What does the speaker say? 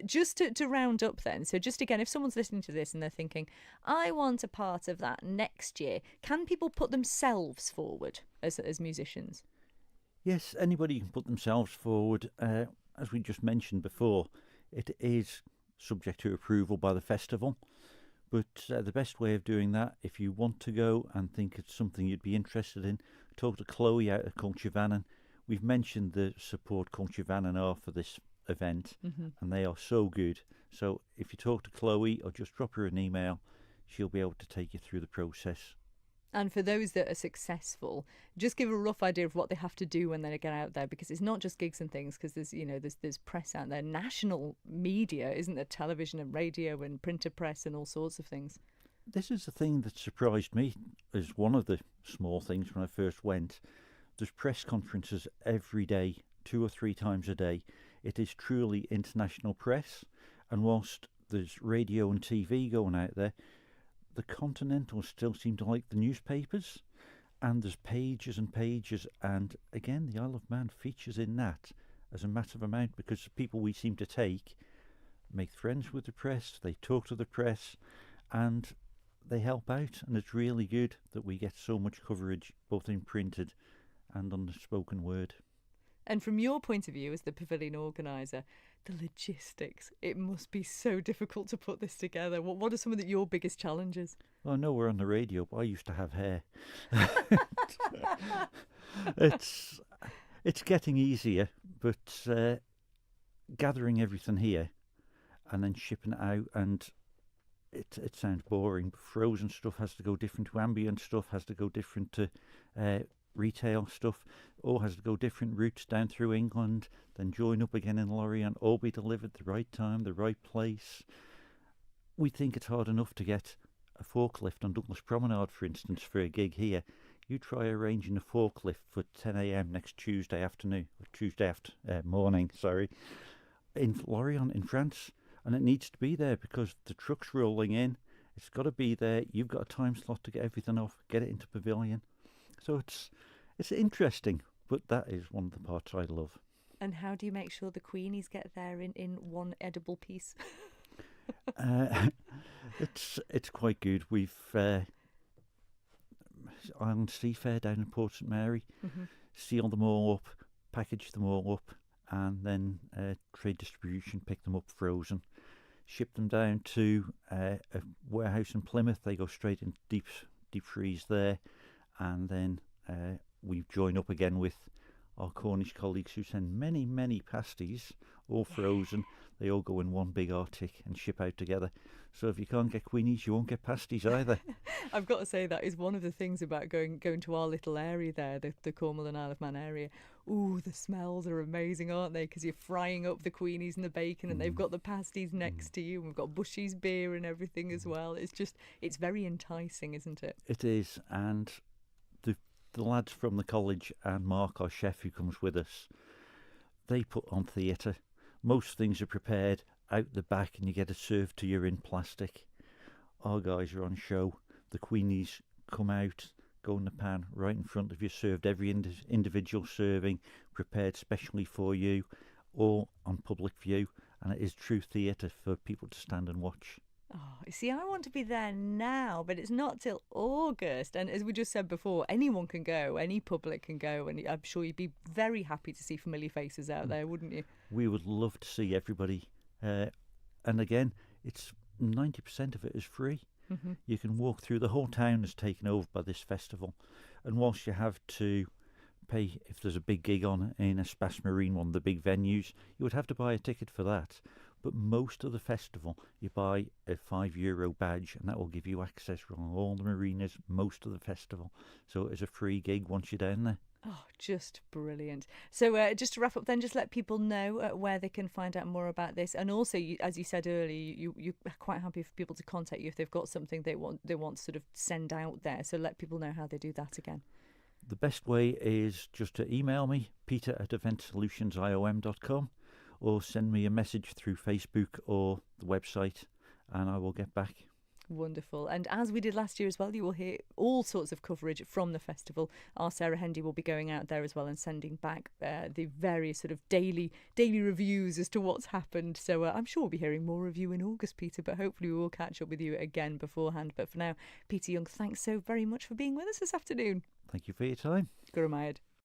Just to round up then, so just again, if someone's listening to this and they're thinking, I want a part of that next year, can people put themselves forward as musicians? Yes, anybody can put themselves forward. As we just mentioned before, it is subject to approval by the festival. But the best way of doing that, if you want to go and think it's something you'd be interested in, talk to Chloe out at Culture. We've mentioned the support Culture are for this event, and they are so good. So if you talk to Chloe or just drop her an email, she'll be able to take you through the process. And for those that are successful, just give a rough idea of what they have to do when they get out there, because it's not just gigs and things, because there's press out there, national media, isn't there? Television and radio and printer press and all sorts of things. This is the thing that surprised me as one of the small things when I first went. There's press conferences every day, 2 or 3 times a day. It is truly international press, and whilst there's radio and TV going out there, the Continentals still seem to like the newspapers, and there's pages and pages, and again the Isle of Man features in that as a massive amount, because the people we seem to take make friends with the press, they talk to the press, and they help out, and it's really good that we get so much coverage both in printed and on the spoken word. And from your point of view as the Pavilion organiser, the logistics, it must be so difficult to put this together. What are some of your biggest challenges? Well, I know we're on the radio, but I used to have hair. It's getting easier, but gathering everything here and then shipping it out, and it sounds boring, but frozen stuff has to go different to ambient stuff, has to go different to retail stuff, all has to go different routes down through England, then join up again in Lorient, all be delivered the right time, the right place. We think it's hard enough to get a forklift on Douglas Promenade, for instance, for a gig here. You try arranging a forklift for 10 a.m. next Tuesday morning, in Lorient in France, and it needs to be there because the truck's rolling in. It's got to be there. You've got a time slot to get everything off, get it into Pavilion. So it's interesting, but that is one of the parts I love. And how do you make sure the queenies get there in one edible piece? It's quite good. We've Island Seafair down in Port St Mary, seal them all up, package them all up, and then trade distribution pick them up frozen, ship them down to a warehouse in Plymouth. They go straight into deep freeze there, and then we join up again with our Cornish colleagues who send many pasties, all frozen. They all go in one big Arctic and ship out together. So if you can't get queenies, you won't get pasties either. I've got to say that is one of the things about going to our little area there, the Cornwall and Isle of Man area. Ooh, the smells are amazing, aren't they? Because you're frying up the queenies and the bacon, and they've got the pasties next to you, and we've got Bushy's beer and everything as well. It's very enticing, isn't it? It is, and the lads from the college and Mark, our chef who comes with us, they put on theatre. Most things are prepared out the back and you get it served to you in plastic. Our guys are on show. The queenies come out, go in the pan right in front of you, served every individual serving, prepared specially for you, all on public view, and it is true theatre for people to stand and watch. Oh, you see, I want to be there now, but it's not till August. And as we just said before, anyone can go, any public can go, and I'm sure you'd be very happy to see familiar faces out there, wouldn't you? We would love to see everybody. And again, it's 90% of it is free. You can walk through. The whole town is taken over by this festival. And whilst you have to pay, if there's a big gig on in a Spas Marine, one of the big venues, you would have to buy a ticket for that. But most of the festival, you buy a €5 badge, and that will give you access around all the marinas, most of the festival. So it's a free gig once you're down there. Oh, just brilliant. So just to wrap up then, just let people know where they can find out more about this. And also, as you said earlier, you're quite happy for people to contact you if they've got something they want to sort of send out there. So let people know how they do that again. The best way is just to email me, peter@eventsolutionsiom.com, or send me a message through Facebook or the website, and I will get back. Wonderful. And as we did last year as well, you will hear all sorts of coverage from the festival. Our Sarah Hendy will be going out there as well and sending back the various sort of daily reviews as to what's happened. So I'm sure we'll be hearing more of you in August, Peter, but hopefully we will catch up with you again beforehand. But for now, Peter Young, thanks so very much for being with us this afternoon. Thank you for your time. Gurmayad.